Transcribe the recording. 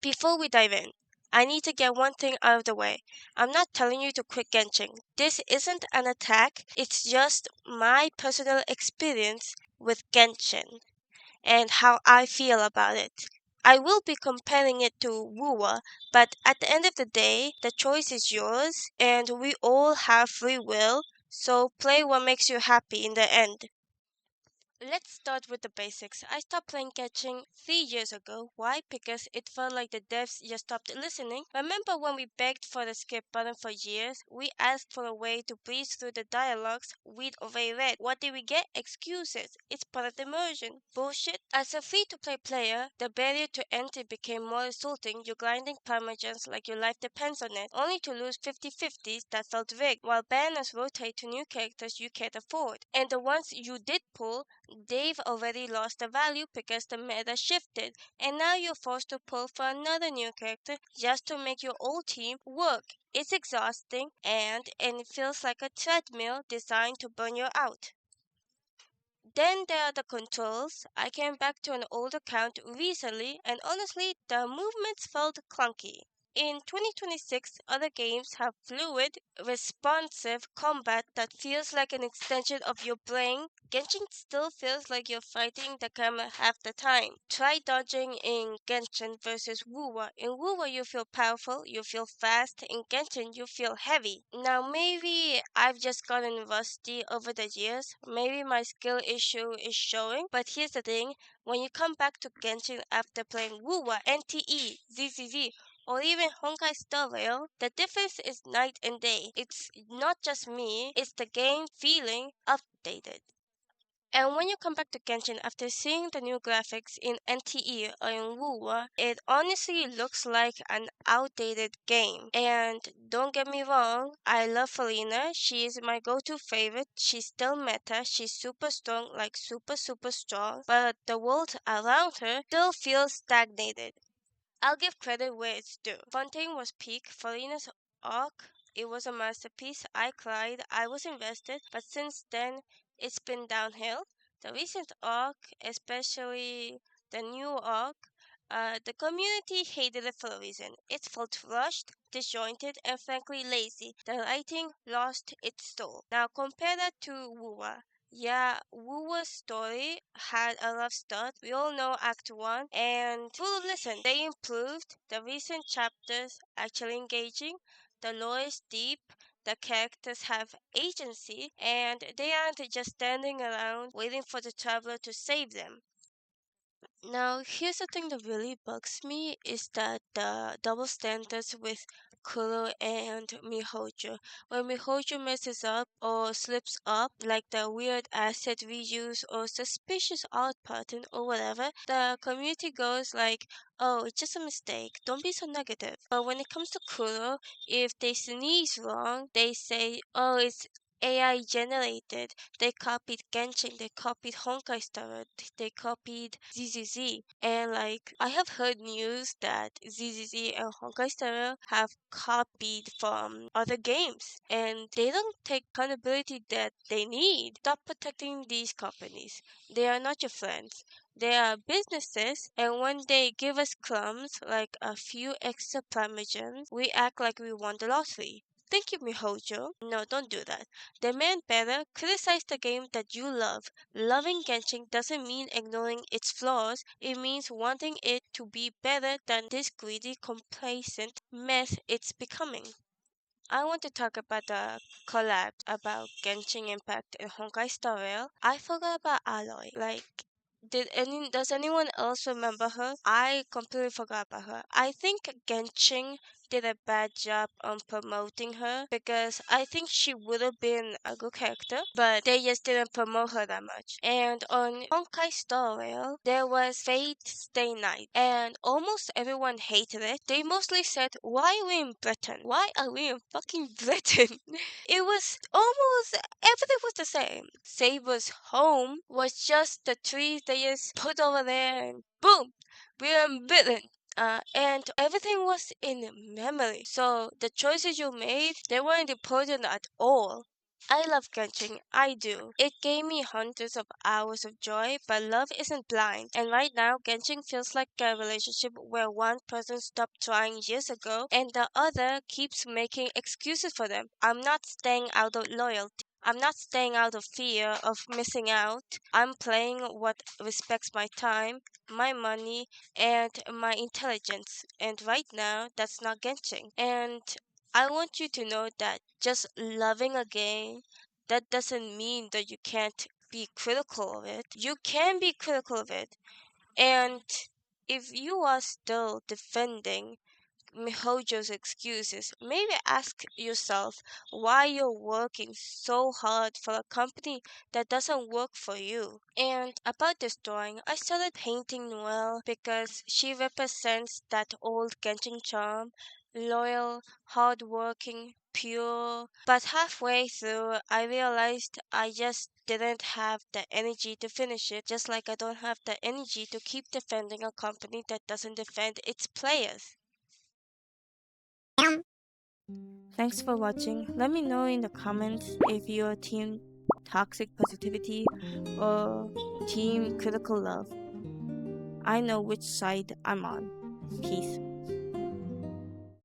Before we dive in, I need to get one thing out of the way. I'm not telling you to quit Genshin. This isn't an attack, it's just my personal experience with Genshin and how I feel about it. I will be comparing it to Wuwa, but at the end of the day, the choice is yours, and we all have free will, so play what makes you happy in the end. Let's start with the basics. I stopped playing catching 3 years ago. Why? Because it felt like the devs just stopped listening. Remember when we begged for the skip button for years? We asked for a way to breeze through the dialogues we'd already read. What did we get? Excuses. It's part of the immersion. Bullshit. As a free-to-play player, the barrier to entry became more insulting. You're grinding permagens like your life depends on it, only to lose 50-50s that felt rigged, while banners rotate to new characters you can't afford. And the ones you did pull, they've already lost the value because the meta shifted, and now you're forced to pull for another new character just to make your old team work. It's exhausting, and it feels like a treadmill designed to burn you out. Then there are the controls. I came back to an old account recently, and honestly, the movements felt clunky. In 2026, other games have fluid, responsive combat that feels like an extension of your brain. Genshin still feels like you're fighting the camera half the time. Try dodging in Genshin versus Wuwa. In Wuwa, you feel powerful, you feel fast. In Genshin, you feel heavy. Now, maybe I've just gotten rusty over the years. Maybe my skill issue is showing. But here's the thing, when you come back to Genshin after playing Wuwa, NTE, ZZZ, or even Honkai Star Rail, the difference is night and day. It's not just me, it's the game feeling updated. And when you come back to Genshin after seeing the new graphics in NTE or in Wuwa, it honestly looks like an outdated game. And don't get me wrong, I love Felina. She is my go-to favorite. She's still meta. She's super strong, like super strong. But the world around her still feels stagnated. I'll give credit where it's due. Fontaine was peak. Farina's arc, it was a masterpiece. I cried. I was invested. But since then, it's been downhill. The recent arc, especially the new arc, the community hated it for a reason. It felt rushed, disjointed, and frankly lazy. The writing lost its soul. Now compare that to Wuwa. Yeah, Wuwa's story had a rough start. We all know Act 1. And well, listen, they improved. The recent chapters actually engaging. The lore is deep. The characters have agency. And they aren't just standing around waiting for the traveler to save them. Now, here's the thing that really bugs me is that the double standards with Kuro and Mihojo. When Mihojo messes up or slips up, like the weird asset reuse or suspicious art pattern or whatever, the community goes like, oh, it's just a mistake. Don't be so negative. But when it comes to Kuro, if they sneeze wrong, they say, oh, it's AI generated. They copied Genshin, they copied Honkai Star, they copied ZZZ. And like, I have heard news that ZZZ and Honkai Star have copied from other games. And they don't take accountability that they need. Stop protecting these companies. They are not your friends. They are businesses, and when they give us crumbs like a few extra Primogens, we act like we won the lottery. Thank you, Mihojo. No, don't do that. Demand better. Criticize the game that you love. Loving Genshin doesn't mean ignoring its flaws. It means wanting it to be better than this greedy, complacent mess it's becoming. I want to talk about the collab about Genshin Impact and Honkai Star Rail. I forgot about Aloy. Like, does anyone else remember her? I completely forgot about her. I think Genshin did a bad job on promoting her because I think she would have been a good character, but they just didn't promote her that much. And on Honkai Star Rail, there was Fate Stay Night, and almost everyone hated it. They mostly said, "Why are we in Britain? Why are we in fucking Britain?" It was almost everything was the same. Saber's home was just the trees they just put over there, and boom, we're in Britain. And everything was in memory. So the choices you made, they weren't important at all. I love Genshin, I do. It gave me hundreds of hours of joy, but love isn't blind. And right now, Genshin feels like a relationship where one person stopped trying years ago and the other keeps making excuses for them. I'm not staying out of loyalty. I'm not staying out of fear of missing out. I'm playing what respects my time, my money, and my intelligence. And right now, that's not Genshin. And I want you to know that just loving a game, that doesn't mean that you can't be critical of it. You can be critical of it. And if you are still defending Mihojo's excuses, maybe ask yourself why you're working so hard for a company that doesn't work for you. And about this drawing, I started painting Noelle because she represents that old Genshin charm, loyal, hardworking, pure. But halfway through, I realized I just didn't have the energy to finish it, just like I don't have the energy to keep defending a company that doesn't defend its players. Thanks for watching. Let me know in the comments if you're team toxic positivity or team critical love. I know which side I'm on. Peace.